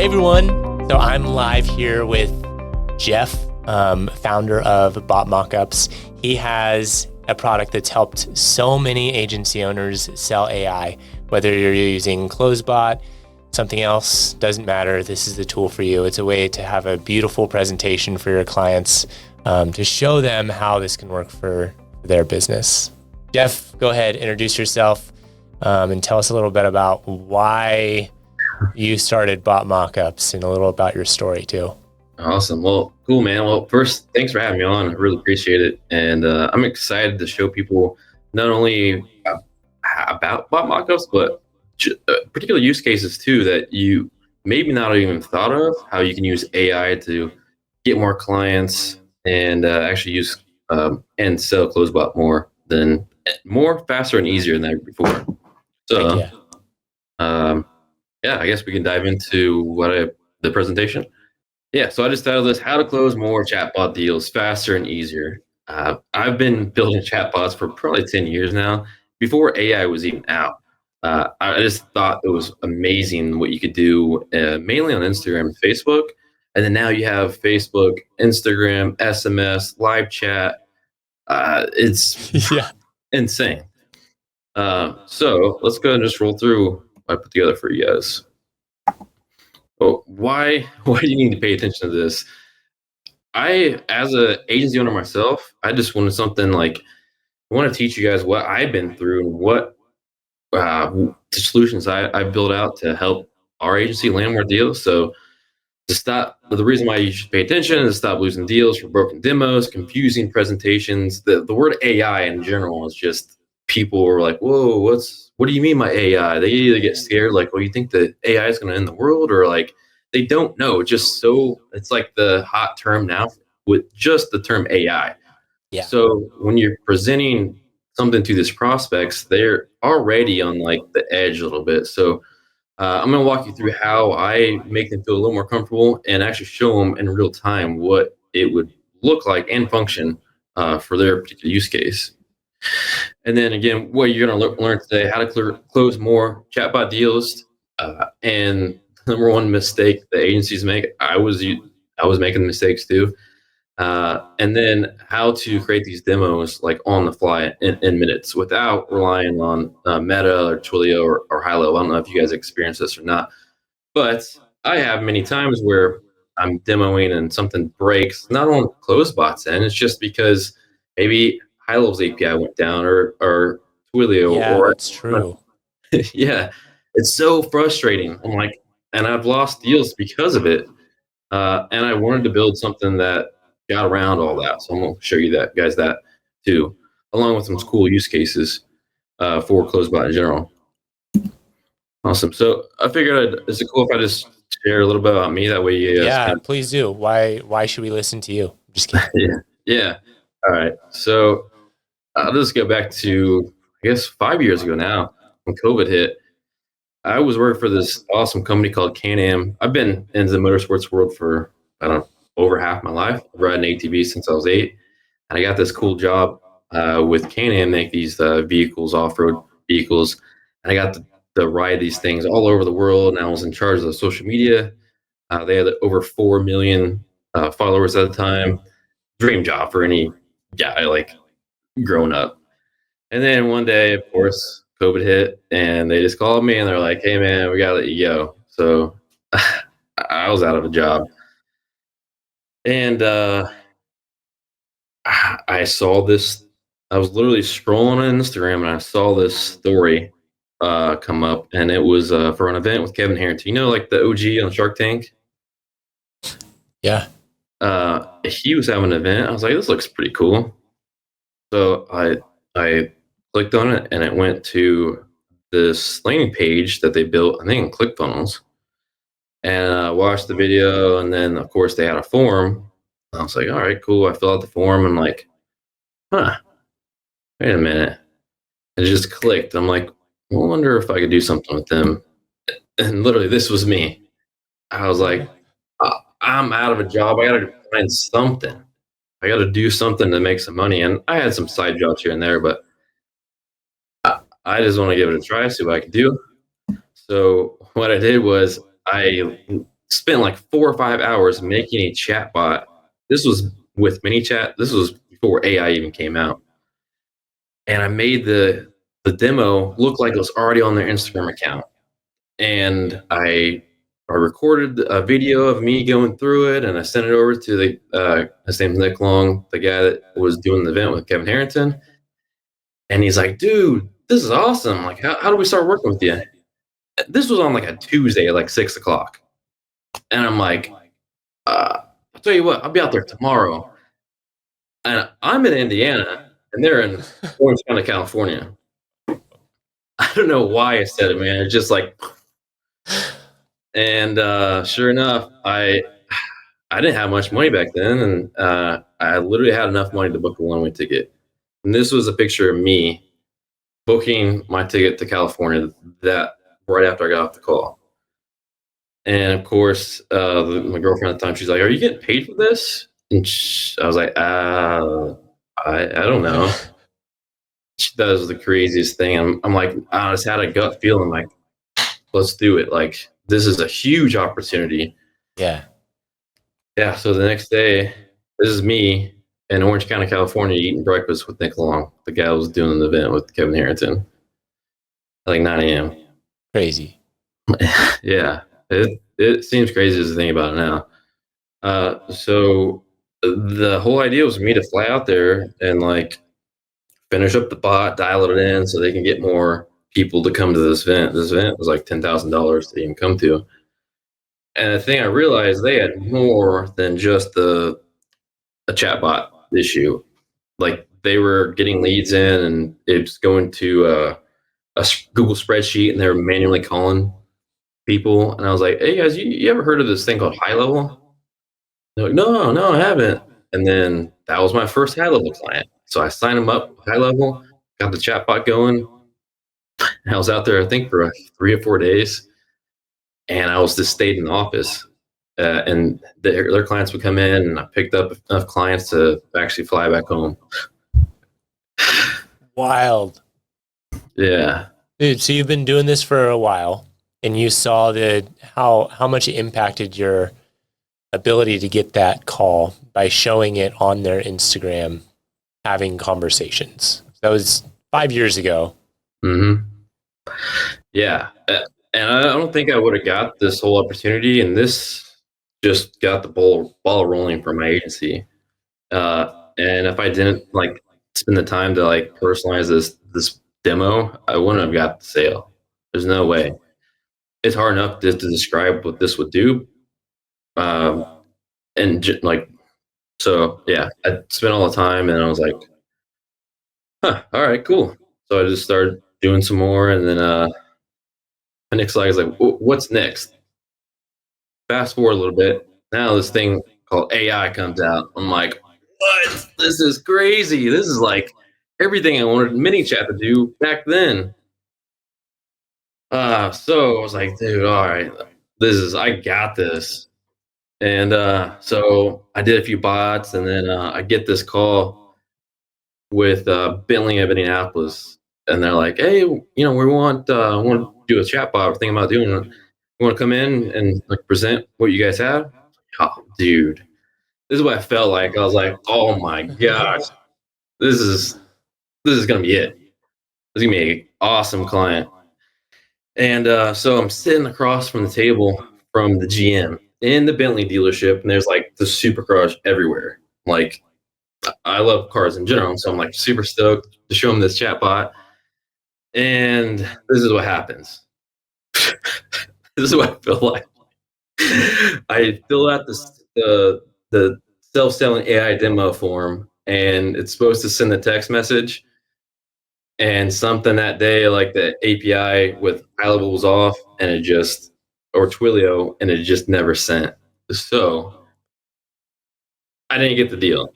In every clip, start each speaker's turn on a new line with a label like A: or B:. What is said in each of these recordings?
A: everyone. So I'm live here with Jeff, founder of Bot Mockups. He has a product that's helped so many agency owners sell AI. Whether you're using Closebot, something else, doesn't matter. This is the tool for you. It's a way to have a beautiful presentation for your clients to show them how this can work for their business. Jeff, go ahead, introduce yourself and tell us a little bit about why you started Bot Mockups and a little about your story too.
B: Awesome. Well, cool, man. Well, first, thanks for having me on. I really appreciate it. And I'm excited to show people not only about Bot Mockups, but particular use cases too that you maybe not even thought of, how you can use AI to get more clients and actually use and sell Closebot more faster and easier than ever before. So, yeah, I guess we can dive into the presentation. Yeah, so I just titled this "How to Close More Chatbot Deals Faster and Easier." I've been building chatbots for probably 10 years now, before AI was even out. I just thought it was amazing what you could do, mainly on Instagram and Facebook. And then now you have Facebook, Instagram, SMS, live chat. It's insane. So let's go ahead and just roll through what I put together for you guys. Well, why do you need to pay attention to this? As an agency owner myself, I just wanted something like, I want to teach you guys what I've been through and what the solutions I built out to help our agency land more deals. So the reason why you should pay attention is to stop losing deals for broken demos, confusing presentations. The word AI in general is just, people are like, whoa, what do you mean by AI? They either get scared, like, well, you think that AI is going to end the world, or like they don't know. It's like the hot term now with just the term AI.
A: Yeah.
B: So when you're presenting something to these prospects, they're already on like the edge a little bit. So I'm going to walk you through how I make them feel a little more comfortable and actually show them in real time what it would look like and function for their particular use case. And then again, what you're going to learn today: how to close more chatbot deals. And the number one mistake the agencies make, I was making mistakes too. And then how to create these demos like on the fly in minutes without relying on Meta or Twilio or High Level. I don't know if you guys experience this or not, but I have many times where I'm demoing and something breaks, not on Closebot's end. It's just because maybe High Level's API went down or Twilio.
A: Yeah, that's true.
B: Yeah, it's so frustrating. I'm like, and I've lost deals because of it. And I wanted to build something that got around all that. So I'm going to show you that too, along with some cool use cases for Closebot in general. Awesome. So I figured, is it cool if I just share a little bit about me? That way you guys
A: please do. Why should we listen to you? Just kidding.
B: Yeah. All right. So I'll just go back to, I guess, 5 years ago now when COVID hit. I was working for this awesome company called Can-Am. I've been in the motorsports world for, I don't know, over half my life. I've ridden ATV since I was 8. And I got this cool job with Can-Am, make these vehicles, off-road vehicles. And I got to ride these things all over the world. And I was in charge of the social media. They had over 4 million followers at the time. Dream job for any guy like growing up. And then one day, of course, COVID hit, and they just called me and they're like, "Hey, man, we gotta let you go." So I was out of a job, and I saw this. I was literally scrolling on Instagram, and I saw this story come up, and it was for an event with Kevin Harrington. You know, like the OG on Shark Tank.
A: Yeah.
B: He was having an event. I was like, "This looks pretty cool." So I clicked on it, and it went to this landing page that they built, I think, in ClickFunnels. And I watched the video, and then, of course, they had a form. I was like, all right, cool. I fill out the form. I'm like, wait a minute. It just clicked. I'm like, I wonder if I could do something with them. And literally, this was me. I was like, I'm out of a job. I got to find something. I got to do something to make some money. And I had some side jobs here and there, but I just want to give it a try, see what I can do. So what I did was I spent like 4 or 5 hours making a chatbot. This was with MiniChat. This was before AI even came out, and I made the demo look like it was already on their Instagram account. And I recorded a video of me going through it, and I sent it over to his name's Nick Long, the guy that was doing the event with Kevin Harrington. And he's like, dude, this is awesome. Like, how do we start working with you? This was on like a Tuesday at like 6 o'clock. And I'm like, I'll tell you what, I'll be out there tomorrow. And I'm in Indiana, and they're in Orange County, California. I don't know why I said it, man. It's just like, and sure enough, I didn't have much money back then, and I literally had enough money to book a one-way ticket. And this was a picture of me booking my ticket to California that right after I got off the call. And of course, my girlfriend at the time, she's like, "Are you getting paid for this?" And I was like, I don't know." That was the craziest thing. I'm like, I just had a gut feeling like, let's do it. Like, this is a huge opportunity.
A: Yeah.
B: Yeah. So the next day, this is me in Orange County, California, eating breakfast with Nick Long, the guy who was doing the event with Kevin Harrington, at like 9 a.m.
A: Crazy.
B: Yeah. It seems crazy to think about it now. So the whole idea was for me to fly out there and like finish up the bot, dial it in so they can get more people to come to this event. This event was like $10,000 to even come to. And the thing I realized, they had more than just a chatbot issue. Like, they were getting leads in, and it's going to a Google spreadsheet, and they were manually calling people. And I was like, "Hey guys, you ever heard of this thing called High Level?" They're like, "No, I haven't." And then that was my first High Level client. So I signed them up High Level, got the chatbot going. And I was out there, I think, for 3 or 4 days, and I was just stayed in the office. And their clients would come in, and I picked up enough clients to actually fly back home.
A: Wild.
B: Yeah.
A: Dude, so you've been doing this for a while, and you saw how much it impacted your ability to get that call by showing it on their Instagram, having conversations. That was 5 years ago.
B: Mm-hmm. Yeah. And I don't think I would have got this whole opportunity, and this just got the ball rolling for my agency. And if I didn't like spend the time to like personalize this demo, I wouldn't have got the sale. There's no way. It's hard enough to describe what this would do. And like, so yeah, I spent all the time, and I was like, huh, all right, cool. So I just started doing some more, and then my next slide is like, what's next? Fast forward a little bit. Now this thing called AI comes out. I'm like, what? This is crazy. This is like everything I wanted MiniChat to do back then. So I was like, dude, all right, I got this. And so I did a few bots, and then I get this call with Bentley of Indianapolis, and they're like, "Hey, we want to do a chatbot. We're thinking about doing it. You want to come in and like present what you guys have?" Oh, dude, this is what I felt like. I was like, "Oh my gosh, this is gonna be it. This is gonna be an awesome client." And so I'm sitting across from the table from the GM in the Bentley dealership, and there's like the supercars everywhere. Like, I love cars in general, so I'm like super stoked to show him this chatbot. And this is what happens. This is what I feel like. I fill out the self-selling AI demo form, and it's supposed to send a text message. And something that day, like the API with high level was off, and it just, or Twilio, and it just never sent. So I didn't get the deal.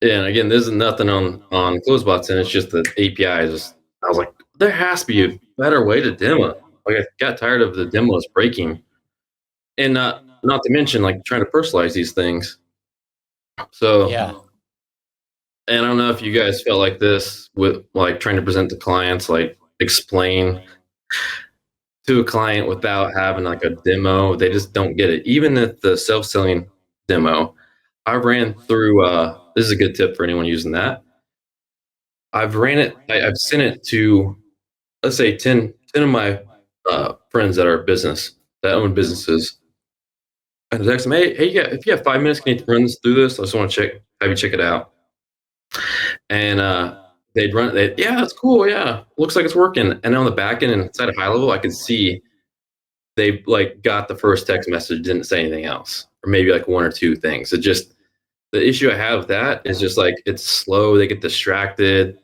B: Yeah, and again, this is nothing on Closebots, and it's just the API. I was like, there has to be a better way to demo. Like, I got tired of the demos breaking, and not to mention like trying to personalize these things. So
A: Yeah.
B: and I don't know if you guys felt like this with like trying to present to clients, like explain to a client without having like a demo. They just don't get it. Even at the self-selling demo, I ran through, this is a good tip for anyone using that. I've sent it to, let's say 10 of my friends that are that own businesses. And I text them, hey, yeah, if you have 5 minutes, can you run this through this? I just want to have you check it out. And they'd run it. Yeah, that's cool. Yeah, looks like it's working. And on the back end and inside of high level, I could see they like got the first text message, didn't say anything else, or maybe like one or two things. It just, the issue I have with that is just like it's slow. They get distracted.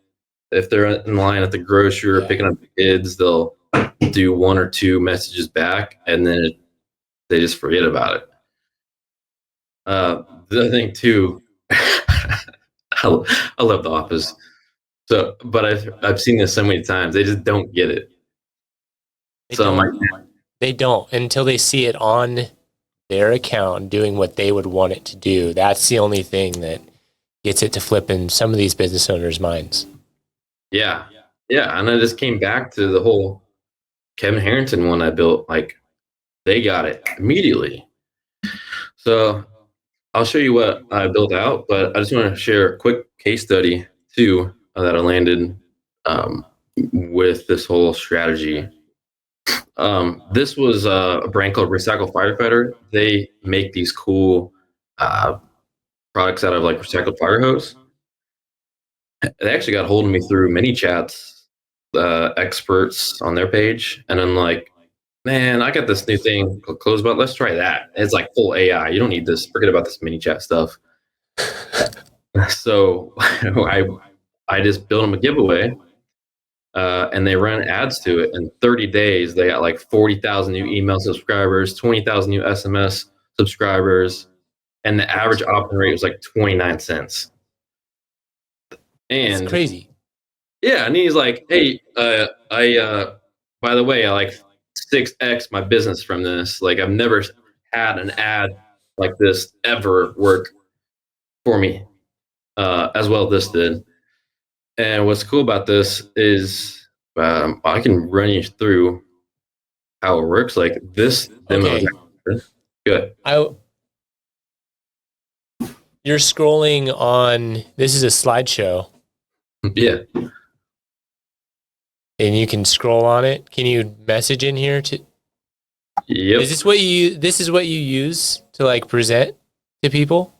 B: If they're in line at the grocery or picking up the kids, they'll do one or two messages back, and then they just forget about it. The other thing too, I love The Office. So, but I've seen this so many times. They just don't get it.
A: They don't until they see it on their account doing what they would want it to do. That's the only thing that gets it to flip in some of these business owners' minds.
B: Yeah. And I just came back to the whole Kevin Harrington one I built. Like, they got it immediately. So I'll show you what I built out, but I just want to share a quick case study too that I landed with this whole strategy. This was a brand called Firefighter. They make these cool products out of like recycled fire hose. They actually got hold of me through ManyChat's experts on their page, and I'm like, man, I got this new thing called Closebot. Let's try that. It's like full AI. You don't need this. Forget about this ManyChat stuff. So I just built them a giveaway, and they ran ads to it. In 30 days, they got like 40,000 new email subscribers, 20,000 new SMS subscribers, and the average opt-in rate was like 29 cents. And
A: it's crazy.
B: Yeah, and he's like, hey, by the way, I like 6x my business from this. Like, I've never had an ad like this ever work for me as well as this did. And what's cool about this is I can run you through how it works. Like, this demo is good.
A: You're scrolling on, this is a slideshow.
B: Yeah.
A: And you can scroll on it. Can you message in here to?
B: Yep.
A: Is this what you use to like present to people?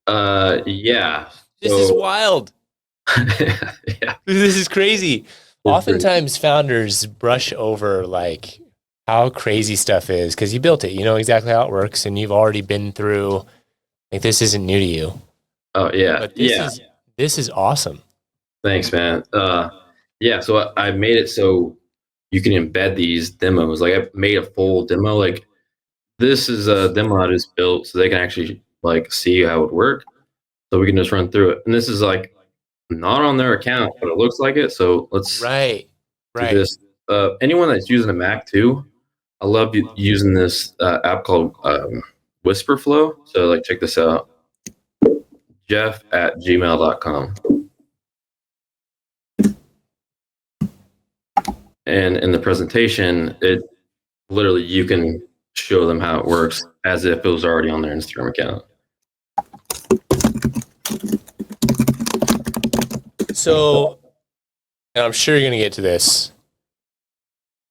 B: Yeah.
A: This is wild.
B: Yeah.
A: This is crazy. Oftentimes founders brush over like how crazy stuff is because you built it. You know exactly how it works, and you've already been through. Like, this isn't new to you.
B: Oh yeah.
A: But this is awesome.
B: Thanks, man. Yeah, so I made it so you can embed these demos. Like, I made a full demo. Like, this is a demo I just built so they can actually like see how it would work. So we can just run through it. And this is like not on their account, but it looks like it. So let's do this. Anyone that's using a Mac too, I love using this app called Whisperflow. So like, check this out. Jeff@gmail.com. And in the presentation, it literally, you can show them how it works as if it was already on their Instagram account.
A: So, and I'm sure you're going to get to this.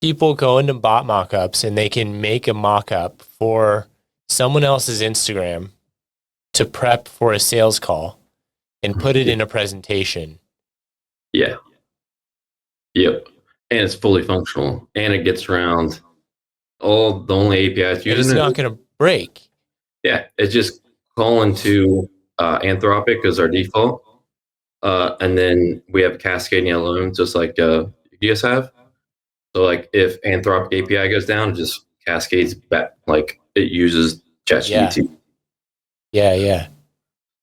A: People go into Bot Mockups and they can make a mockup for someone else's Instagram to prep for a sales call and put it in a presentation.
B: Yeah. Yep. And it's fully functional, and it gets around all the only APIs using it.
A: It's not going to break.
B: Yeah, it's just calling to Anthropic as our default, and then we have cascading Loom, just like you guys have. So like, if Anthropic API goes down, it just cascades back. Like, it uses ChatGPT.
A: Yeah.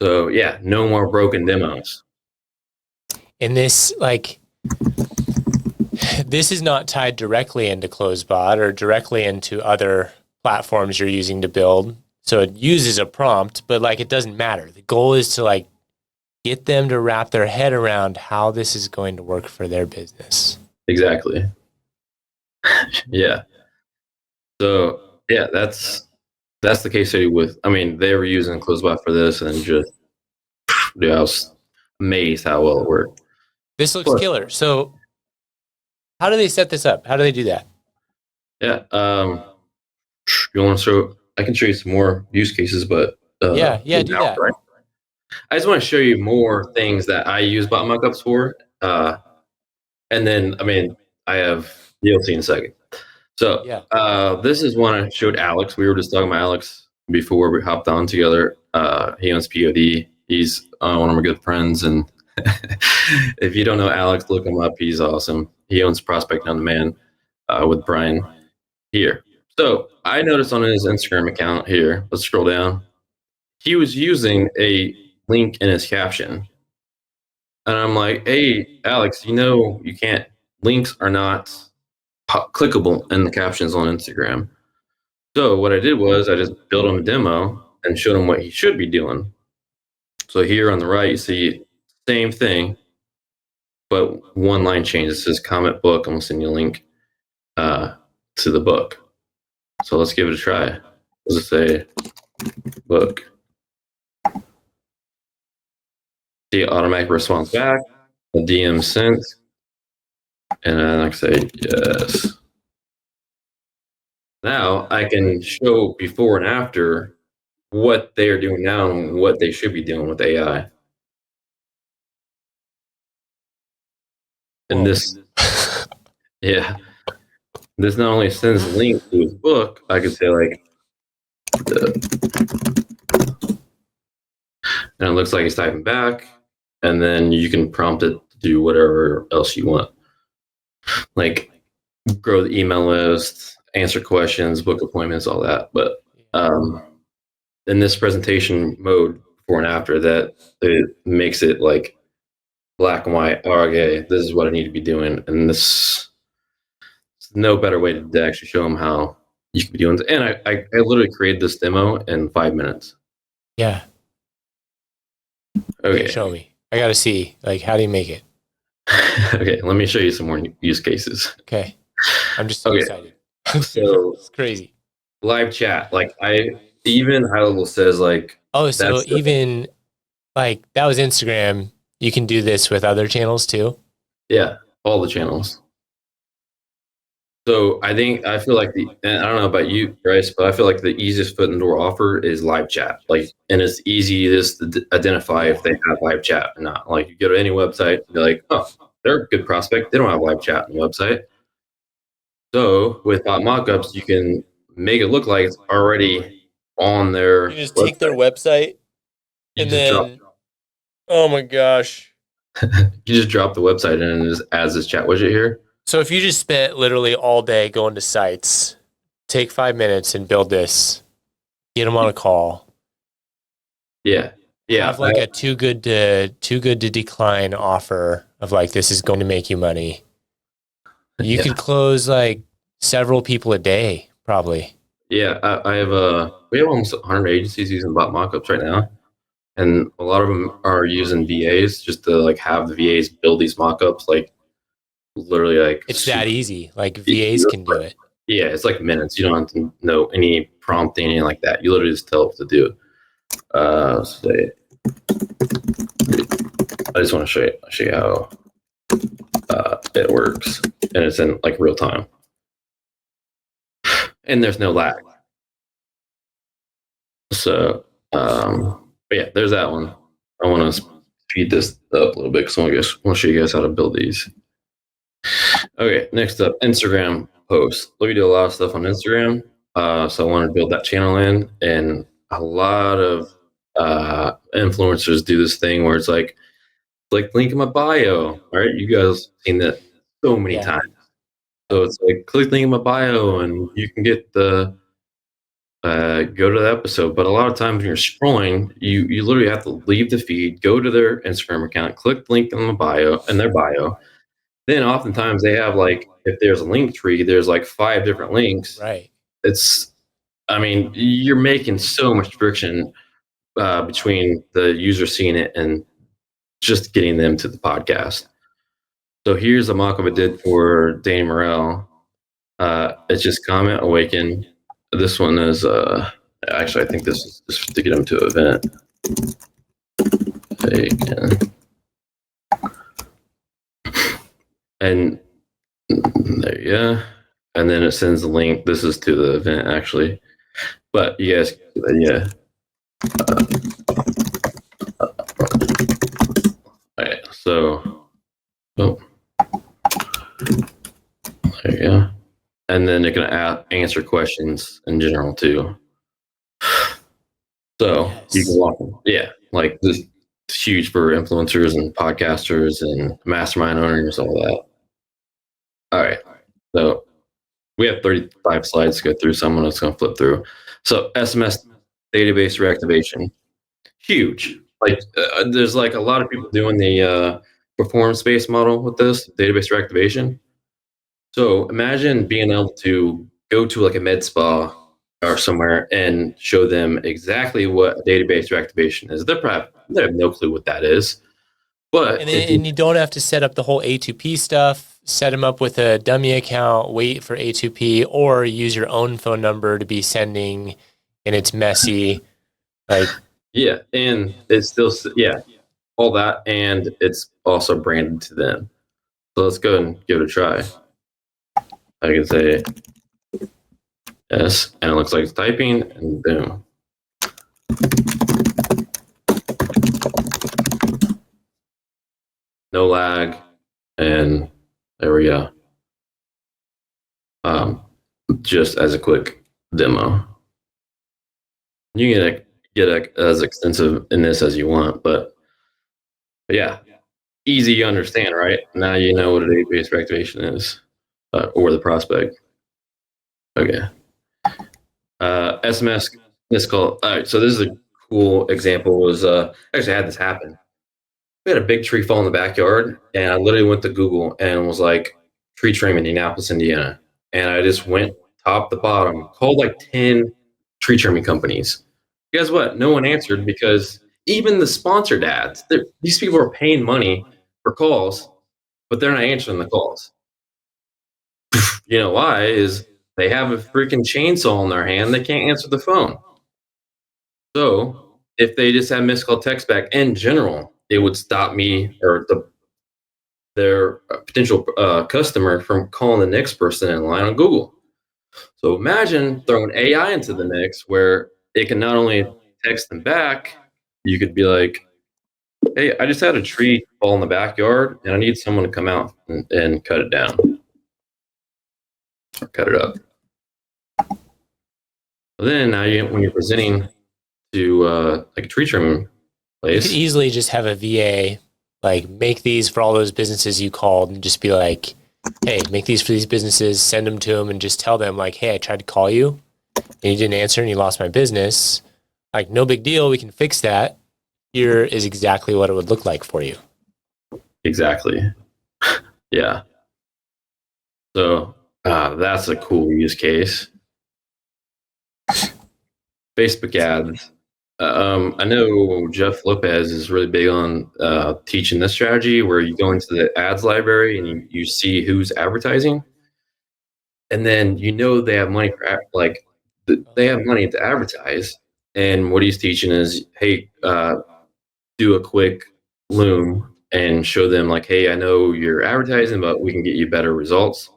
B: So yeah, no more broken demos.
A: And this, like, this is not tied directly into Closebot or directly into other platforms you're using to build. So it uses a prompt, but like, it doesn't matter. The goal is to like get them to wrap their head around how this is going to work for their business.
B: Exactly. Yeah. So yeah, that's the case study with. I mean, they were using CloseBot for this, and just dude, I was amazed how well it worked.
A: This looks
B: Plus,
A: killer. So how do they set this up? How do they do that?
B: yeah, you want to show? I can show you some more use cases, but
A: Yeah, do that.
B: right? I just want to show you more things that I use Bot Mockups for, and then I mean I have DLC in a second. So
A: Yeah.
B: this is one I showed Alex. We were just talking about Alex before we hopped on together. He owns POD. He's one of my good friends, and if you don't know Alex, look him up. He's awesome. He owns Prospect on Demand with Brian here. So I noticed on his Instagram account here. Let's scroll down. He was using a link in his caption, and I'm like, "Hey, Alex, you can't. Links are not clickable in the captions on Instagram." So what I did was I just built him a demo and showed him what he should be doing. So here on the right, you see same thing, but one line change. It says comment book. I'm gonna send you a link to the book. So let's give it a try. Let's say book. See automatic response back, a DM sent, and then I say yes. Now I can show before and after what they are doing now and what they should be doing with AI. And this, yeah, this not only sends a link to his book, I could say like, and it looks like he's typing back, and then you can prompt it to do whatever else you want, like grow the email list, answer questions, book appointments, all that. But in this presentation mode, before and after that, it makes it like black and white. Oh, okay, this is what I need to be doing, and this no better way to actually show them how you can be doing it. And I literally created this demo in 5 minutes.
A: Yeah.
B: Okay.
A: Show me. I got to see, like, how do you make it?
B: Okay, let me show you some more use cases.
A: Okay. I'm just so excited.
B: So
A: it's crazy.
B: Live chat, like even high level says like,
A: oh, so even like that was Instagram. You can do this with other channels too.
B: Yeah, all the channels. So I feel like and I don't know about you, Bryce, but I feel like the easiest foot in the door offer is live chat. Like, and it's easiest to identify if they have live chat or not. Like, you go to any website, you're like, oh, they're a good prospect. They don't have live chat on the website. So with Bot Mockups, you can make it look like it's already on their.
A: You just take their website and then, oh my gosh,
B: you just drop the website in and it just adds this chat widget here.
A: So if you just spent literally all day going to sites, take 5 minutes and build this, get them on a call.
B: Yeah.
A: Have like a too good to decline offer of like, this is going to make you money. You could close like several people a day, probably.
B: Yeah, we have almost 100 agencies using Bot Mockups right now, and a lot of them are using VAs just to like have the VAs build these mockups, like literally like
A: it's that easy. Like VAs can do it.
B: Yeah, it's like minutes. You don't have to know any prompting, anything like that. You literally just tell it to do it. I just want to show you how it works, and it's in like real time, and there's no lag. So, but yeah, there's that one. I want to speed this up a little bit because I want to show you guys how to build these. Okay, next up, Instagram posts. We do a lot of stuff on Instagram, so I want to build that channel in, and a lot of influencers do this thing where it's like link in my bio. All right, you guys seen that so many times. So it's like click link in my bio, and you can get the go to the episode. But a lot of times when you're scrolling, you literally have to leave the feed, go to their Instagram account, click the link in their bio. Then oftentimes they have like, if there's a link tree, there's like 5 different links.
A: Right.
B: I mean, you're making so much friction between the user seeing it and just getting them to the podcast. So here's a mock-up I did for Danny Morell. It's just comment awaken. This one is actually I think this is just to get them to event. Awaken. And there you go. And then it sends the link. This is to the event actually. But you guys, yeah. All right, so oh, there you go. And then they're gonna answer questions in general too. So you can walk them. Yeah, like this is huge for influencers and podcasters and mastermind owners, all that. All right, so we have 35 slides to go through, so I'm just gonna flip through. So SMS database reactivation, huge. Like there's like a lot of people doing the performance-based model with this database reactivation. So imagine being able to go to like a med spa or somewhere and show them exactly what a database reactivation is. They have no clue what that is. But
A: and you don't have to set up the whole A2P stuff, set them up with a dummy account, wait for A2P, or use your own phone number to be sending, and it's messy. Like,
B: yeah, and it's still, yeah, all that, and it's also branded to them. So let's go and give it a try. I can say yes, and it looks like it's typing, and boom. No lag, and there we go. Just as a quick demo. You can get as extensive in this as you want, but yeah, easy to understand, right? Now you know what a database reactivation is, or the prospect. Okay. SMS missed call. All right, so this is a cool example. Was actually I had this happen. We had a big tree fall in the backyard, and I literally went to Google and was like, tree trim in Indianapolis, Indiana. And I just went top to bottom, called like 10 tree trimming companies. Guess what? No one answered because even the sponsored ads, these people are paying money for calls, but they're not answering the calls. You know why? Is they have a freaking chainsaw in their hand, they can't answer the phone. So if they just had missed call text back in general, it would stop me or their potential customer from calling the next person in line on Google. So imagine throwing AI into the mix where it can not only text them back, you could be like, hey, I just had a tree fall in the backyard and I need someone to come out and cut it down or cut it up. Then now when you're presenting to like a tree trimming place,
A: you could easily just have a VA like make these for all those businesses you called and just be like, hey, make these for these businesses, send them to them and just tell them like, hey, I tried to call you and you didn't answer and you lost my business. Like, no big deal. We can fix that. Here is exactly what it would look like for you.
B: Exactly. Yeah. So that's a cool use case. Facebook ads. I know Jeff Lopez is really big on teaching this strategy where you go into the ads library and you see who's advertising. And then you know they have money for like they have money to advertise. And what he's teaching is, hey, do a quick Loom and show them like, hey, I know you're advertising, but we can get you better results.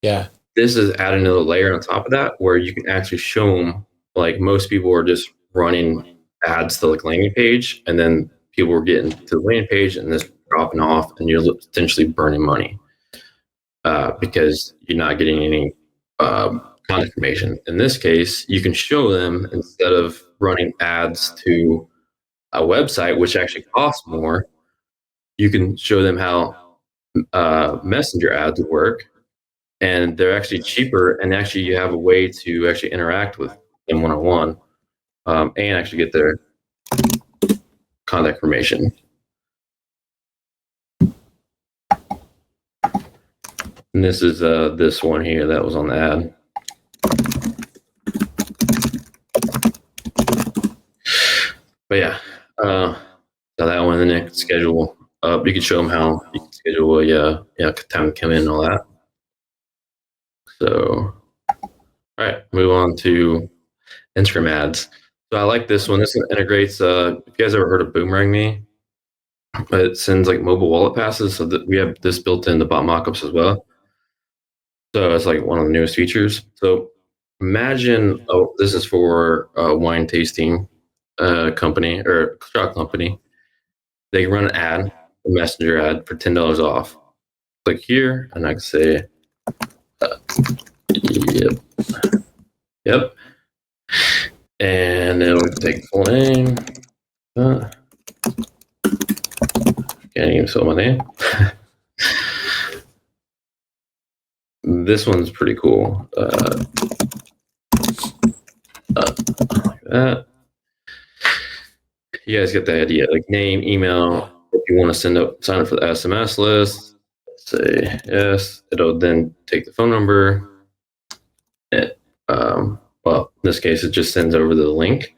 A: Yeah.
B: This is adding another layer on top of that where you can actually show them, like most people are just running ads to like landing page, and then people are getting to the landing page and just dropping off, and you're essentially burning money because you're not getting any contact information. In this case, you can show them instead of running ads to a website, which actually costs more, you can show them how messenger ads work, and they're actually cheaper, and actually you have a way to actually interact with them one-on-one and actually get their contact information. And this is this one here that was on the ad. But yeah, so that one, the next schedule. You can show them how you can schedule a time to come in and all that. So, all right, move on to Instagram ads. So I like this one. This one integrates. If you guys ever heard of Boomerang Me, it sends like mobile wallet passes. So that we have this built in the Bot Mockups as well. So it's like one of the newest features. So imagine, oh, this is for a wine tasting company or shop company. They run an ad, a messenger ad for $10 off. Click here, and I can say, yep, yep, and it'll take full name. Can't even spell my name. This one's pretty cool. Like that. You guys get the idea. Like name, email. If you want to sign up for the SMS list, say yes. It'll then take the phone number. Well, in this case, it just sends over the link.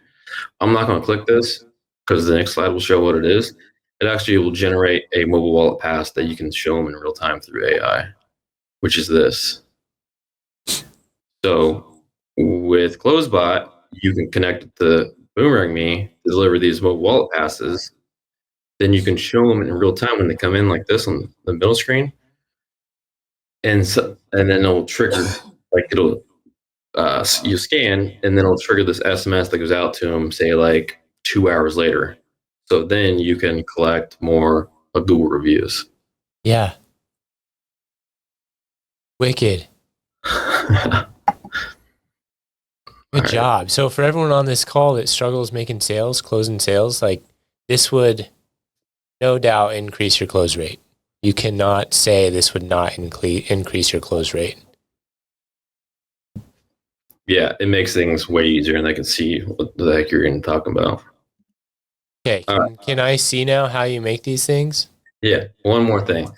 B: I'm not going to click this because the next slide will show what it is. It actually will generate a mobile wallet pass that you can show them in real time through AI, which is this. So with CloseBot, you can connect the Boomerang Me to deliver these mobile wallet passes. Then you can show them in real time when they come in like this on the middle screen. And then it'll trigger, like it'll, you scan, and then it'll trigger this SMS that goes out to them, say like 2 hours later. So then you can collect more Google reviews.
A: Yeah. Wicked. Good job. So for everyone on this call that struggles making sales, closing sales, like this would no doubt increase your close rate. You cannot say this would not increase your close rate.
B: Yeah, it makes things way easier, and they can see what the heck you're going to talk about.
A: Okay, can I see now how you make these things?
B: Yeah, one more thing.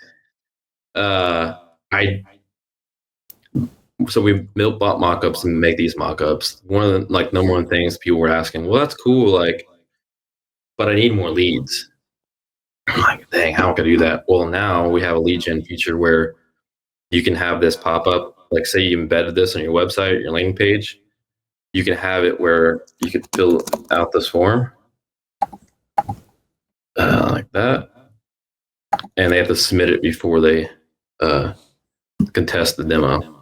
B: So we built Bot Mockups and make these mockups. One of the like number one things people were asking, well, that's cool, like, but I need more leads. I'm like, dang, how can I do that? Well, now we have a lead gen feature where you can have this pop up. Like, say you embedded this on your website, your landing page. You can have it where you could fill out this form like that, and they have to submit it before they contest the demo.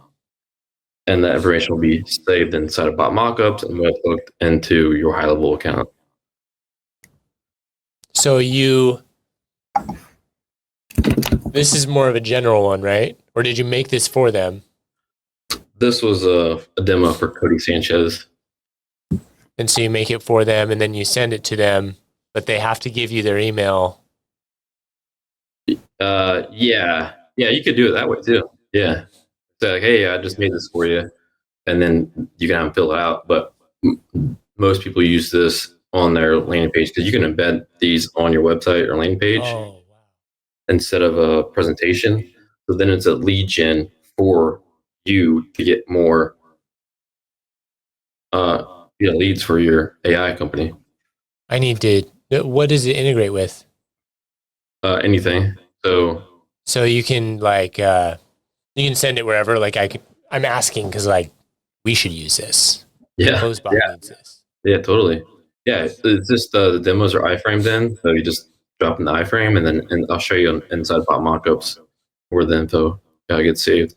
B: And that information will be saved inside of Bot Mockups and web hooked into your high level account.
A: So this is more of a general one, right? Or did you make this for them?
B: This was a demo for Cody Sanchez.
A: And so you make it for them and then you send it to them, but they have to give you their email.
B: Yeah, you could do it that way too. Yeah. So like, hey, I just made this for you. And then you can have them fill it out. But most people use this on their landing page because you can embed these on your website or landing page instead of a presentation. So then it's a lead gen for you to get more leads for your AI company.
A: I need to, what does it integrate with?
B: Anything. So
A: you can like, you can send it wherever. Like I'm asking because like we should use this.
B: Yeah.
A: CloseBot needs this.
B: Yeah, totally. Yeah, it's just the demos are iframed in, so you just drop in the iframe, and I'll show you inside Bot Mockups where the info gets saved.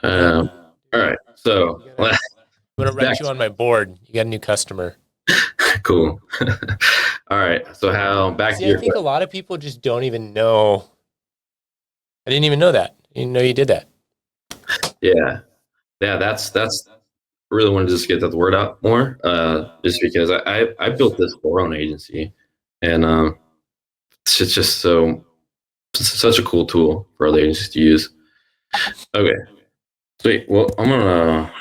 B: All right, so
A: I'm gonna write you on my board. You got a new customer.
B: Cool. All right, so how back to your?
A: I think a lot of people just don't even know. I didn't even know that. I didn't know you did that.
B: Yeah. That's really wanted to just get that word out more. Just because I built this for our own agency, and it's just such a cool tool for other agencies to use. Okay, sweet. Well, I'm gonna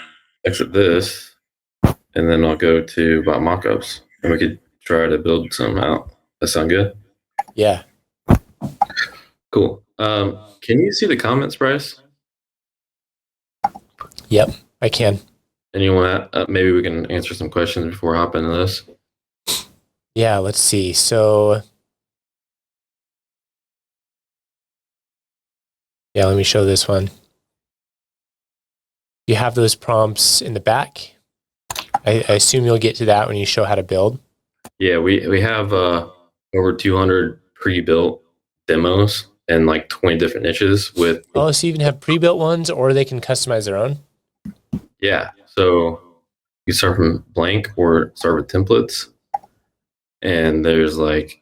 B: exit this, and then I'll go to Bot Mockups, and we could try to build some out. That sound good?
A: Yeah.
B: Cool. Can you see the comments, Bryce?
A: Yep, I can.
B: Anyone? Maybe we can answer some questions before I hop into this.
A: Yeah, let's see. So, yeah, let me show this one. You have those prompts in the back. I assume you'll get to that when you show how to build.
B: Yeah, we have over 200 pre-built demos and like 20 different niches with.
A: Oh, so you even have pre-built ones, or they can customize their own?
B: Yeah, so you start from blank or start with templates, and there's like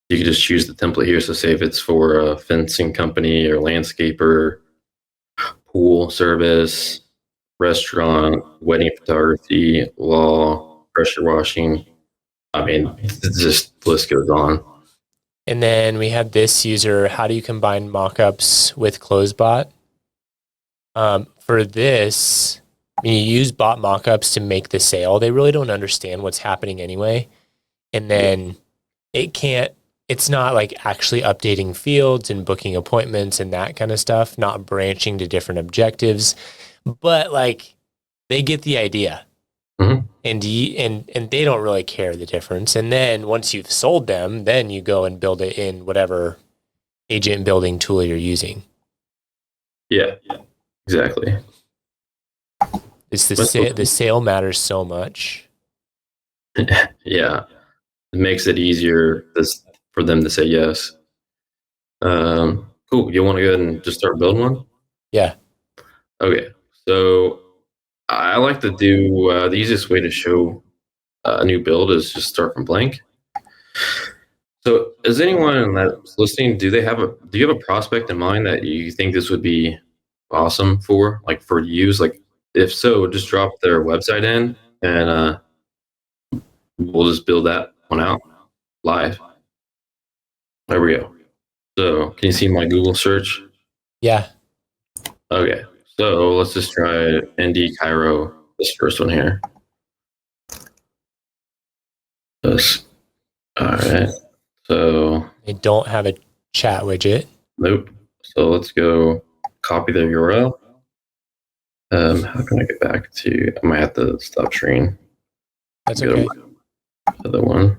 B: you can just choose the template here. So say if it's for a fencing company or landscaper, pool service, restaurant, wedding photography, law, pressure washing. I mean, it's just the list goes on.
A: And then we have this user, how do you combine mockups with CloseBot? For this, you use Bot Mockups to make the sale. They really don't understand what's happening anyway. And then it's not like actually updating fields and booking appointments and that kind of stuff, not branching to different objectives. But like they get the idea.
B: Mm-hmm.
A: And they don't really care the difference. And then once you've sold them, then you go and build it in whatever agent building tool you're using.
B: Yeah, exactly.
A: It's the sale matters so much.
B: Yeah, it makes it easier for them to say yes. Cool. You want to go ahead and just start building one?
A: Yeah.
B: Okay. So I like to do the easiest way to show a new build is just start from blank. So, is anyone that's listening? Do you have a prospect in mind that you think this would be awesome for, like for use? Like, if so, just drop their website in, and we'll just build that one out live. There we go. So, can you see my Google search?
A: Yeah.
B: Okay. So let's just try ND Cairo. This first one here. This. All right. So
A: They don't have a chat widget.
B: nope. So let's go copy the URL. How can I get back to? I might have to stop sharing.
A: That's
B: Go
A: okay.
B: to my other one.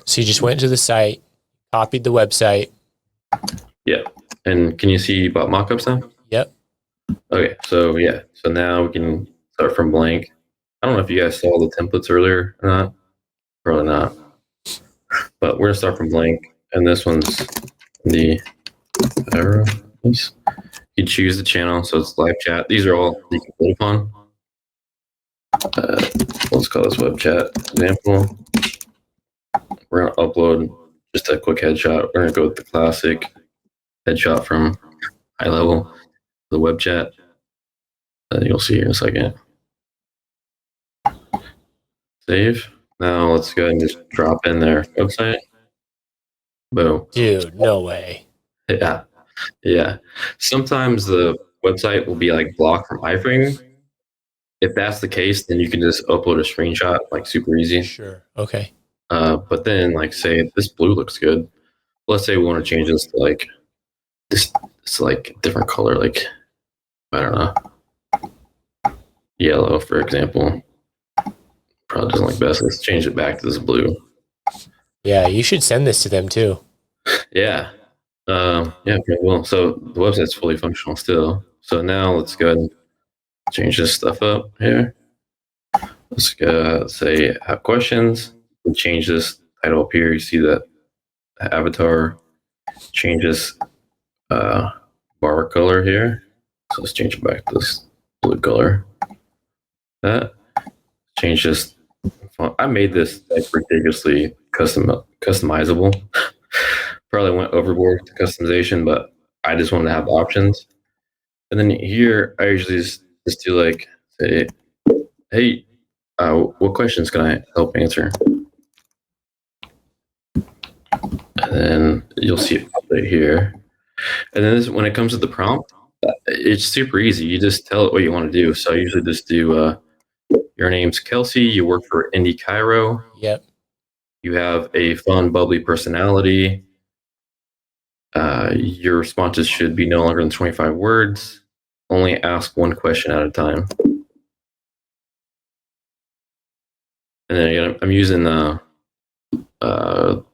A: So you just went to the site, copied the website.
B: Yeah. And can you see Bot Mockups now?
A: Yep.
B: Okay. So yeah. So now we can start from blank. I don't know if you guys saw the templates earlier or not. Probably not. But we're gonna start from blank, and this one's the arrow. You choose the channel, so it's live chat. These are all you can click upon. Let's call this web chat example. We're gonna upload just a quick headshot. We're gonna go with the classic headshot from high level, the web chat. You'll see here in a second. Save. Now let's go ahead and just drop in their website. Boom.
A: Dude, no way.
B: Yeah. Yeah. Sometimes the website will be like blocked from iframe. If that's the case, then you can just upload a screenshot like super easy.
A: Sure. Okay.
B: But then like say this blue looks good. Let's say we want to change this to like this it's like a different color, like I don't know. Yellow, for example. Probably doesn't like best. Let's change it back to this blue.
A: Yeah, you should send this to them too.
B: Yeah. Yeah, okay, well, so the website's fully functional still. So now let's go ahead and change this stuff up here. Let's go say have questions. And change this title up here. You see that avatar changes bar color here. So let's change it back to this blue color. That change this. I made this like ridiculously customizable. Probably went overboard with the customization, but I just wanted to have options. And then here, I usually just do like say, hey, what questions can I help answer? And then you'll see it right here. And then when it comes to the prompt, it's super easy. You just tell it what you want to do. So I usually just do your name's Kelsey. You work for Indie Cairo.
A: Yep.
B: You have a fun, bubbly personality. Your responses should be no longer than 25 words. Only ask one question at a time. And then again, I'm using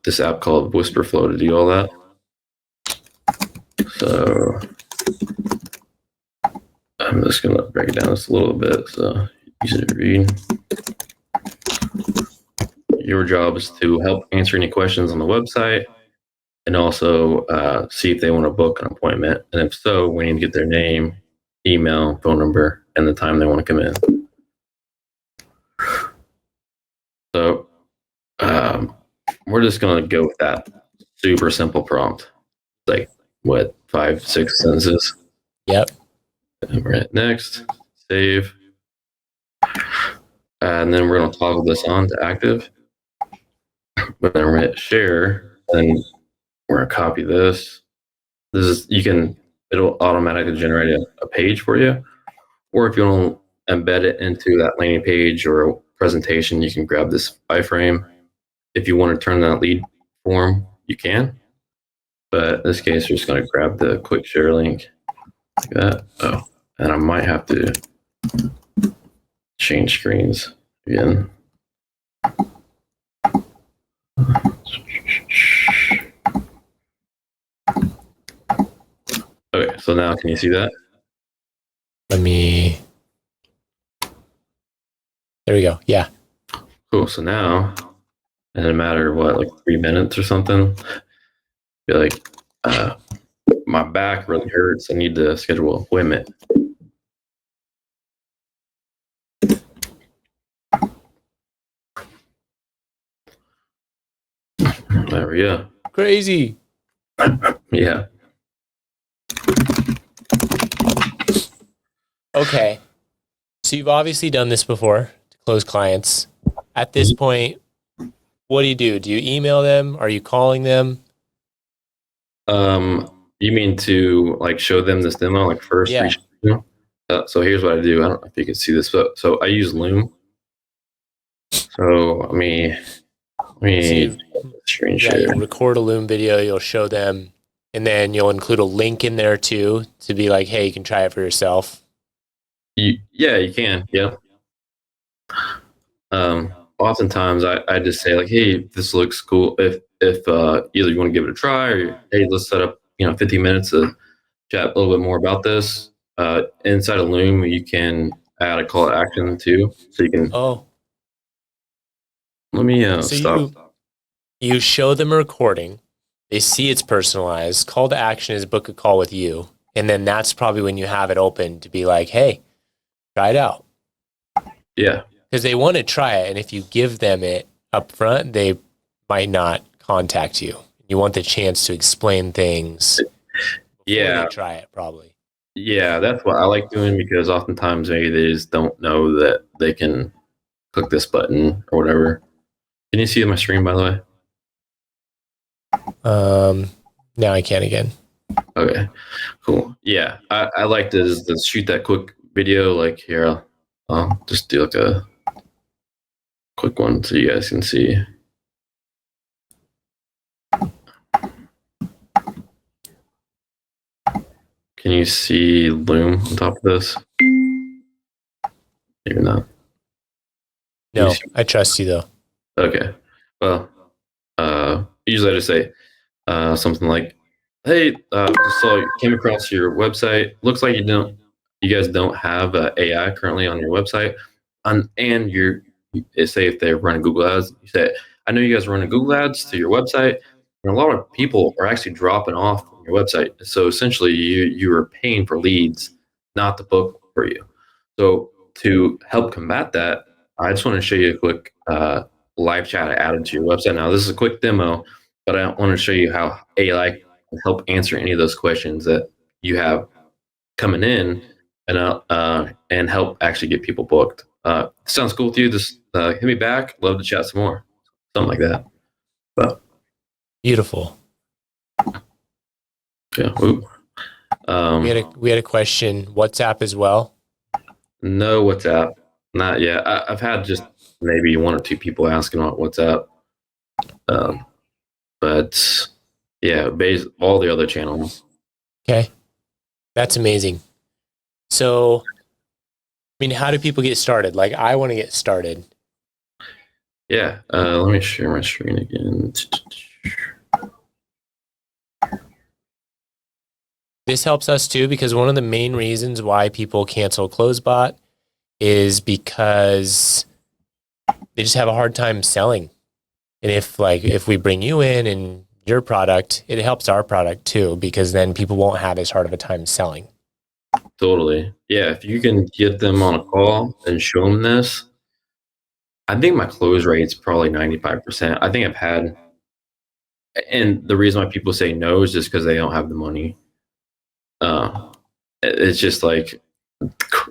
B: this app called Whisperflow to do all that. So I'm just going to break it down just a little bit so easy to read. Your job is to help answer any questions on the website and also see if they want to book an appointment. And if so, we need to get their name, email, phone number, and the time they want to come in. So we're just going to go with that super simple prompt. Like, what, 5-6 sentences?
A: Yep.
B: And we're at next, save. And then we're going to toggle this on to active. But then we're going to hit share. And we're going to copy this. This is, it'll automatically generate a page for you. Or if you want to embed it into that landing page or a presentation, you can grab this iframe. If you want to turn that lead form, you can. But in this case, we're just going to grab the quick share link like that. Oh, and I might have to change screens again. Okay, so now can you see that?
A: There we go. Yeah.
B: Cool. So now, in a matter of what, like 3 minutes or something, be like, my back really hurts. I need to schedule an appointment. There we go.
A: Crazy.
B: Yeah.
A: Okay. So you've obviously done this before to close clients. At this point, what do? Do you email them? Are you calling them?
B: You mean to like show them this demo, like first?
A: Yeah.
B: So here's what I do. I don't know if you can see this, but so I use Loom. So let me screen share.
A: You'll record a Loom video. You'll show them, and then you'll include a link in there too to be like, hey, you can try it for yourself.
B: Yeah, you can. Yeah. Oftentimes I just say like, hey, this looks cool. If either you want to give it a try or hey, let's set up 15 minutes to chat a little bit more about this. Inside of Loom, you can add a call to action too, so you can.
A: Oh.
B: Let me
A: So
B: stop.
A: you show them a recording. They see it's personalized. Call to action is book a call with you, and then that's probably when you have it open to be like, hey, try it out.
B: Yeah.
A: Because they want to try it, and if you give them it up front, they might not contact you. You want the chance to explain things before they try it, probably.
B: Yeah, that's what I like doing because oftentimes maybe they just don't know that they can click this button or whatever. Can you see my screen, by the
A: way? Now I can again.
B: Okay, cool. Yeah, I like to just shoot that quick video. Like here, I'll just do like a quick one so you guys can see. Can you see Loom on top of this? Maybe not.
A: No, I trust you though.
B: Okay. Well, usually I just say something like, "Hey, so came across your website. Looks like you guys don't have AI currently on your website, and say if they're running Google Ads, you say, I know you guys are running Google Ads to your website, and a lot of people are actually dropping off on your website. So essentially, you are paying for leads, not to book for you. So to help combat that, I just want to show you a quick live chat I added to your website. Now, this is a quick demo, but I want to show you how AI can help answer any of those questions that you have coming in and help actually get people booked. Sounds cool to you? Just hit me back. Love to chat some more. Something like that. But
A: beautiful.
B: Yeah.
A: We had a question. WhatsApp as well?
B: No WhatsApp. Not yet. I've had just maybe 1 or 2 people asking about WhatsApp. But yeah, all the other channels.
A: Okay. That's amazing. So, I mean, how do people get started? Like, I want to get started.
B: Yeah. Let me share my screen again.
A: This helps us too, because one of the main reasons why people cancel CloseBot is because they just have a hard time selling. And if we bring you in and your product, it helps our product too, because then people won't have as hard of a time selling.
B: Totally. Yeah, if you can get them on a call and show them this, I think my close rate's probably 95%. I think I've had, and the reason why people say no is just because they don't have the money. It's just like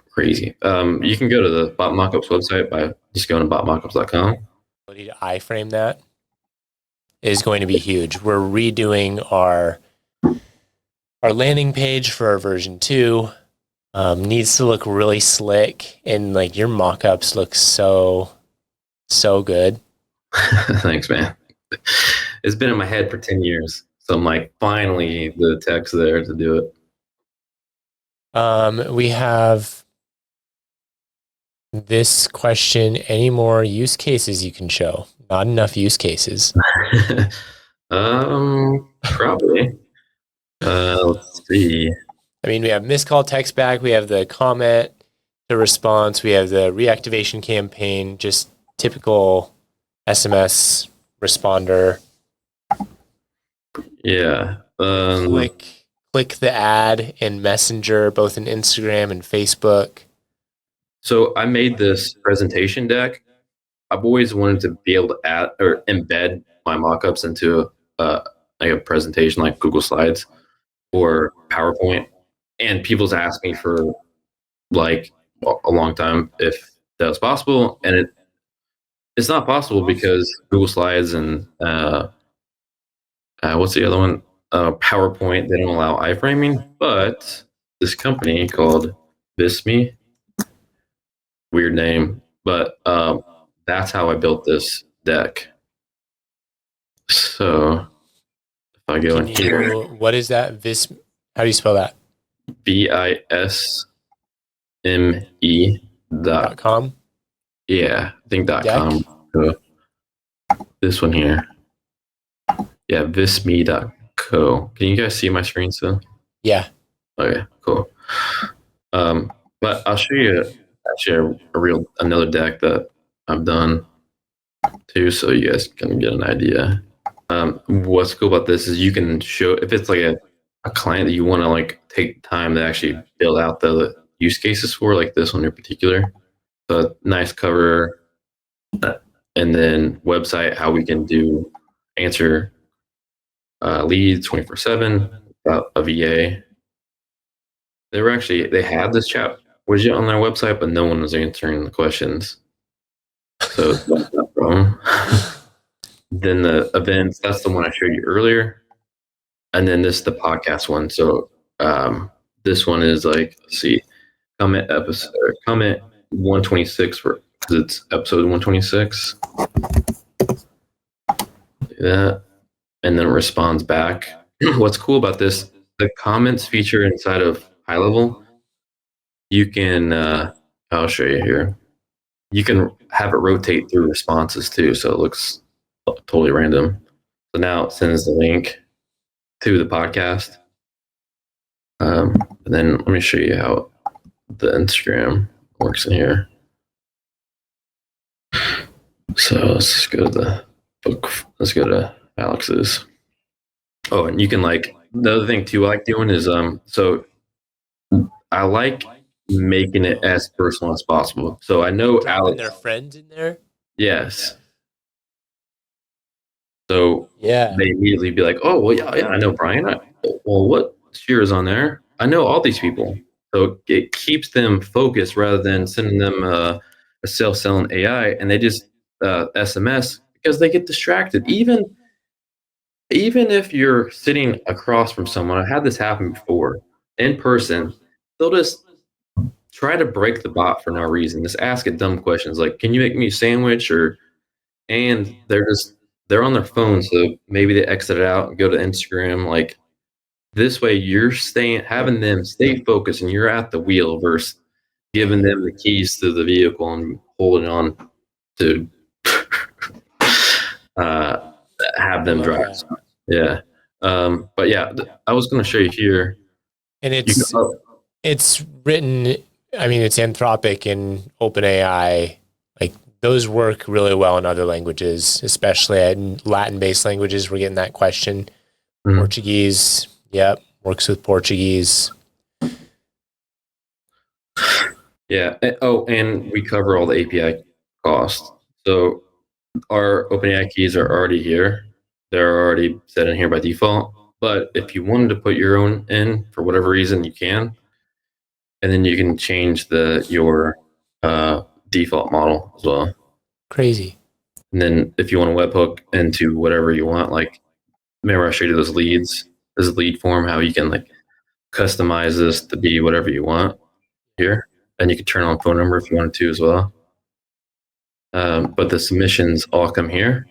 B: crazy. You can go to the Bot Mockups website by just going to botmockups.com.
A: Ability to iframe that is going to be huge. We're redoing our landing page for our version 2. Needs to look really slick, and like your mockups look so good.
B: Thanks, man. It's been in my head for 10 years. So I'm like, finally, the tech's there to do it.
A: We have this question: any more use cases you can show? Not enough use cases.
B: Probably. Let's see.
A: I mean, we have missed call text back. We have the comment to response. We have the reactivation campaign. Just typical SMS responder.
B: Yeah.
A: Click the ad in Messenger, both in Instagram and Facebook.
B: So I made this presentation deck. I've always wanted to be able to add or embed my mockups into like a presentation like Google Slides or PowerPoint. And people's asked me for like a long time if that was possible. And it's not possible because Google Slides and what's the other one? PowerPoint, they don't allow iframing, but this company called Bisme, weird name, but that's how I built this deck. So if I go in here,
A: what is that? How do you spell that?
B: BISME.com. Yeah, I think .com. So this one here. Yeah, visme.co. Can you guys see my screen still?
A: Yeah.
B: Okay, cool. But I'll show you actually another deck that I've done too, so you guys can get an idea. What's cool about this is you can show if it's like a client that you want to like take time to actually build out the use cases for, like this one in particular. So nice cover, and then website how we can answer leads 24/7 about a VA. They had this chat widget on their website, but no one was answering the questions. So that's that problem. Then the events, that's the one I showed you earlier. And then this is the podcast one. So this one is like, let's see, comment 126 because it's episode 126. Do that. And then it responds back. What's cool about this, the comments feature inside of High Level, you can, I'll show you here. You can have it rotate through responses too, so it looks totally random. So now it sends the link to the podcast. And then let me show you how the Instagram works in here. So let's just go to the book. Let's go to Alex's. Oh, and you can like, the other thing too I like doing is so I like making it as personal as possible. So I know Alex.
A: Their friends in there.
B: Yes. So
A: yeah,
B: they immediately be like, "Oh, well, yeah, I know Brian. Well, what cheers on there? I know all these people." So it keeps them focused rather than sending them a self-selling AI, and they just SMS because they get distracted. Even if you're sitting across from someone, I had this happen before in person. They'll just try to break the bot for no reason. Just ask it dumb questions like, "Can you make me a sandwich?" And they're on their phone, so maybe they exit it out and go to Instagram. Like this way, you're having them stay focused, and you're at the wheel versus giving them the keys to the vehicle and holding on to have them drive. Yeah. But yeah, I was going to show you here.
A: And it's written, I mean, it's Anthropic and OpenAI. Like those work really well in other languages, especially in Latin-based languages. We're getting that question. Mm-hmm. Portuguese, yep, works with Portuguese.
B: Yeah. Oh, and we cover all the API costs. So our OpenAI keys are already here. They're already set in here by default. But if you wanted to put your own in for whatever reason, you can. And then you can change your default model as well.
A: Crazy.
B: And then if you want to webhook into whatever you want, like remember I showed you those leads, this lead form, how you can like customize this to be whatever you want here. And you can turn on phone number if you wanted to as well. But the submissions all come here.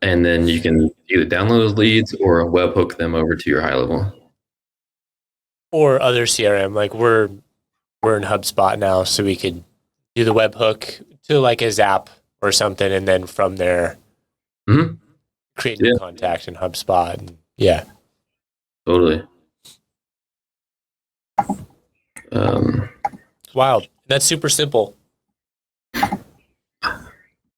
B: And then you can either download those leads or webhook them over to your high level.
A: Or other CRM. Like we're in HubSpot now, so we could do the webhook to like a Zap or something, and then from there create new contact in HubSpot. And yeah.
B: Totally.
A: It's wild. That's super simple.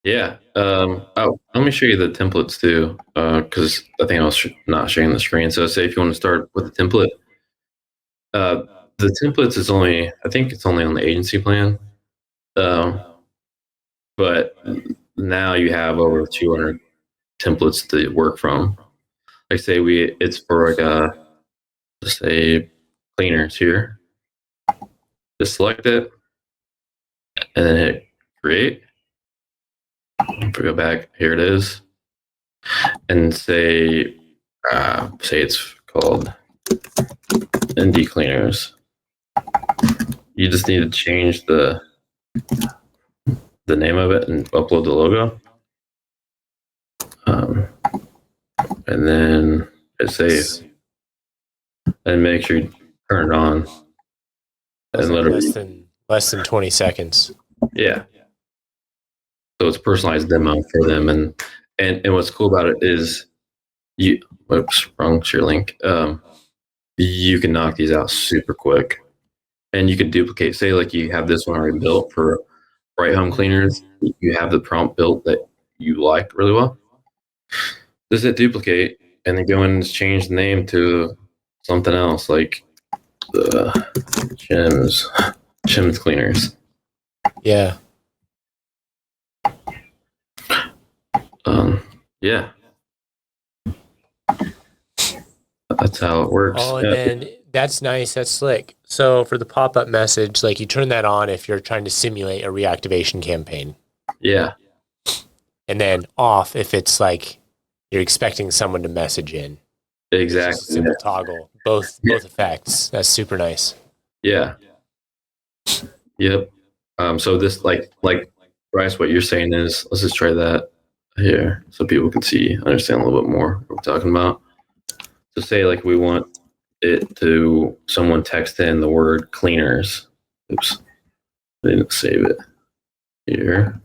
B: Yeah. Oh, let me show you the templates too, because I think I was not sharing the screen. So say if you want to start with a template, the templates is only, I think it's only on the agency plan. But now you have over 200 templates to work from. Like say it's for like just say cleaners here. Just select it and then hit create. If we go back, here it is. And say it's called ND cleaners. You just need to change the name of it and upload the logo. And then hit save. And make sure you turn it on. And
A: less than 20 seconds.
B: Yeah. So it's a personalized demo for them. And what's cool about it is wrong share link. You can knock these out super quick. And you could duplicate, say like you have this one already built for bright home cleaners. You have the prompt built that you like really well. Just hit duplicate and then go in and change the name to something else like the Chim's cleaners.
A: Yeah.
B: Yeah. That's how it works.
A: Oh, and then that's nice. That's slick. So for the pop-up message, like you turn that on if you're trying to simulate a reactivation campaign.
B: Yeah.
A: And then off if it's like you're expecting someone to message in.
B: Exactly.
A: Simple toggle. Both effects. That's super nice.
B: Yeah. Yep. So this like Bryce, what you're saying is let's just try that here so people can understand a little bit more what we're talking about. So say like we want it to someone text in the word cleaners. Oops. I didn't save it here.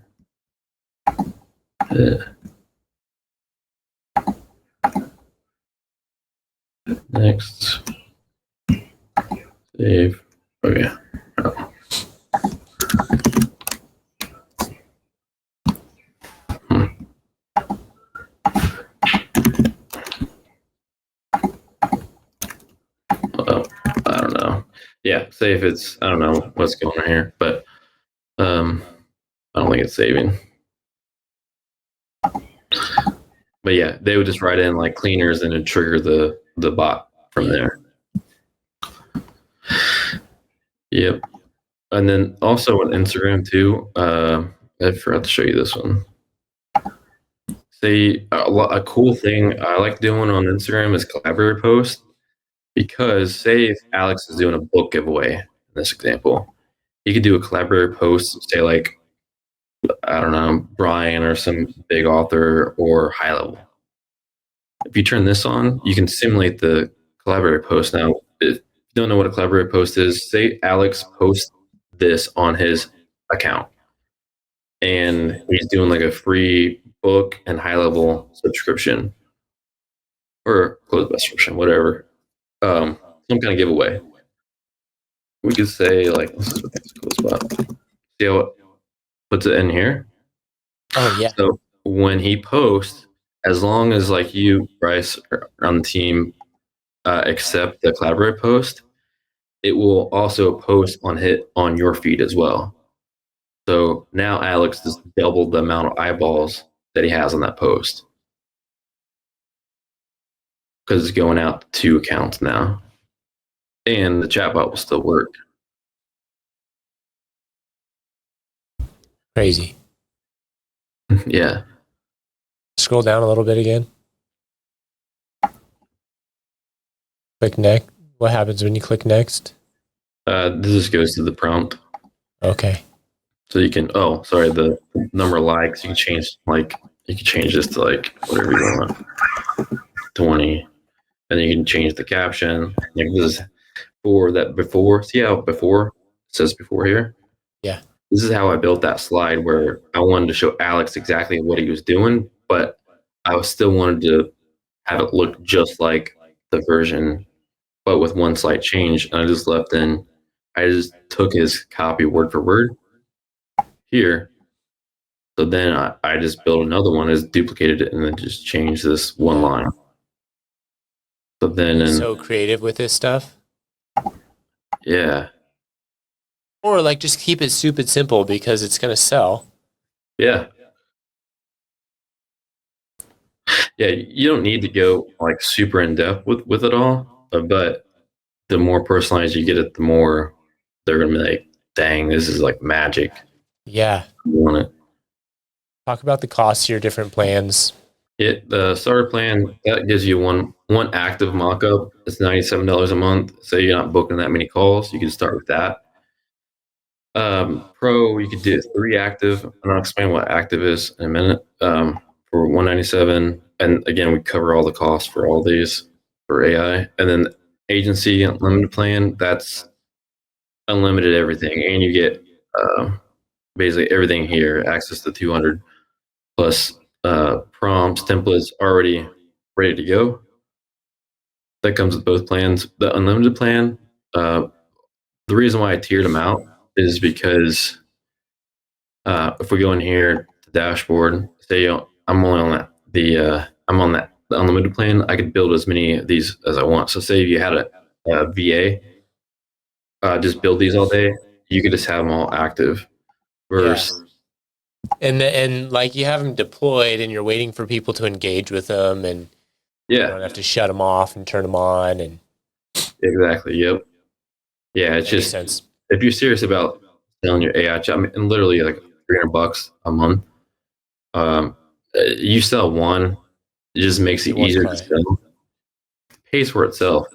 B: Next. Save. Okay. Oh. I don't know. Yeah, say if it's, I don't know what's going on here, but I don't think it's saving. But yeah, they would just write in like cleaners and it'd trigger the bot from there. Yep. And then also on Instagram too, I forgot to show you this one. Say a cool thing I like doing on Instagram is collaborator posts. Because say if Alex is doing a book giveaway, in this example, he could do a collaborator post, say like, I don't know, Brian or some big author or high level. If you turn this on, you can simulate the collaborator post. Now, if you don't know what a collaborator post is, say Alex posts this on his account and he's doing like a free book and high level subscription or closed subscription, whatever. some kind of giveaway. We could say like, this is a cool spot. See how it puts it in here?
A: Oh yeah.
B: So when he posts, as long as like you, Bryce, are on the team, accept the collaborate post, it will also post on your feed as well. So now Alex has doubled the amount of eyeballs that he has on that post because it's going out to 2 accounts now, and the chatbot will still work.
A: Crazy.
B: Yeah.
A: Scroll down a little bit again. Click next. What happens when you click next?
B: This just goes to the prompt.
A: Okay.
B: So you can, the number of likes, you can change this to like whatever you want, 20. And then you can change the caption. Like this is before. See how before it says before here?
A: Yeah.
B: This is how I built that slide where I wanted to show Alex exactly what he was doing, but I still wanted to have it look just like the version, but with one slight change. And I just took his copy word for word here. So then I just built another one, just duplicated it, and then just changed this one line. So then,
A: so creative with this stuff.
B: Yeah.
A: Or like just keep it stupid simple because it's gonna sell.
B: Yeah. Yeah, you don't need to go like super in depth with it all, but the more personalized you get it, the more they're gonna be like, "Dang, this is like magic."
A: Yeah.
B: You want it.
A: Talk about the cost of your different plans.
B: The starter plan that gives you one active mockup. It's $97 a month. Say you're not booking that many calls, you can start with that. Pro, you could do 3 active, and I'll explain what active is in a minute. For $197, and again, we cover all the costs for all these for AI. And then agency unlimited plan, that's unlimited everything, and you get basically everything here, access to 200 plus prompts, templates already ready to go. That comes with both plans. The unlimited plan, the reason why I tiered them out is because if we go in here to dashboard, say I'm only on the unlimited plan, I could build as many of these as I want. So say if you had a VA, just build these all day, you could just have them all active. Versus,
A: and like you have them deployed, and you're waiting for people to engage with them, and you don't have to shut them off and turn them on. And
B: exactly, yep, yeah, it's just sense. If you're serious about selling your AI chat, and literally like $300 a month, you sell one, it just makes it easier to sell. It pays for itself.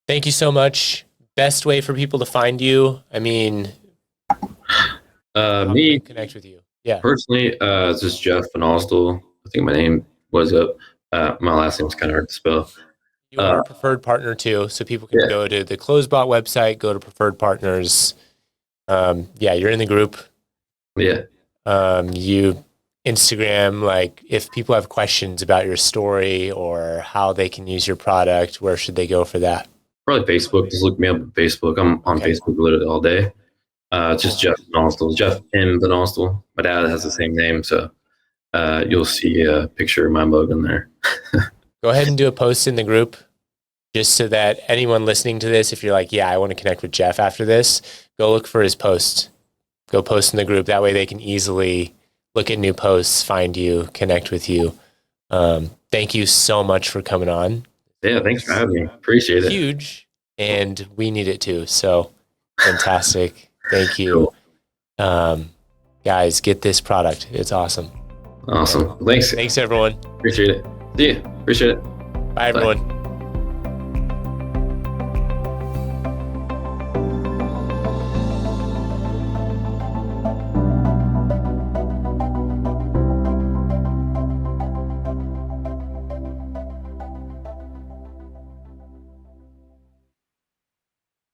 A: Thank you so much. Best way for people to find you? I mean,
B: me
A: connect with you. Yeah.
B: Personally, it's just Jeff Van Osdel. I think my name was up. My last name's kind of hard to spell.
A: You are a preferred partner too, so people can go to the CloseBot website, go to preferred partners. You're in the group.
B: Yeah.
A: You Instagram, like if people have questions about your story or how they can use your product, where should they go for that?
B: Probably Facebook. Just look me up on Facebook. I'm on Facebook literally all day. It's just Jeff Van Osdel. Jeff M. Van Osdel. My dad has the same name, so you'll see a picture of my mug in there.
A: Go ahead and do a post in the group, just so that anyone listening to this, if you're like, yeah, I want to connect with Jeff after this, go look for his post. Go post in the group. That way they can easily look at new posts, find you, connect with you. Thank you so much for coming on.
B: Yeah, thanks for having me. Appreciate it.
A: Huge, and we need it too. So fantastic. Thank you. Guys, get this product. It's awesome.
B: Awesome. Thanks.
A: Thanks, everyone.
B: Appreciate it. See you. Appreciate it.
A: Bye, everyone.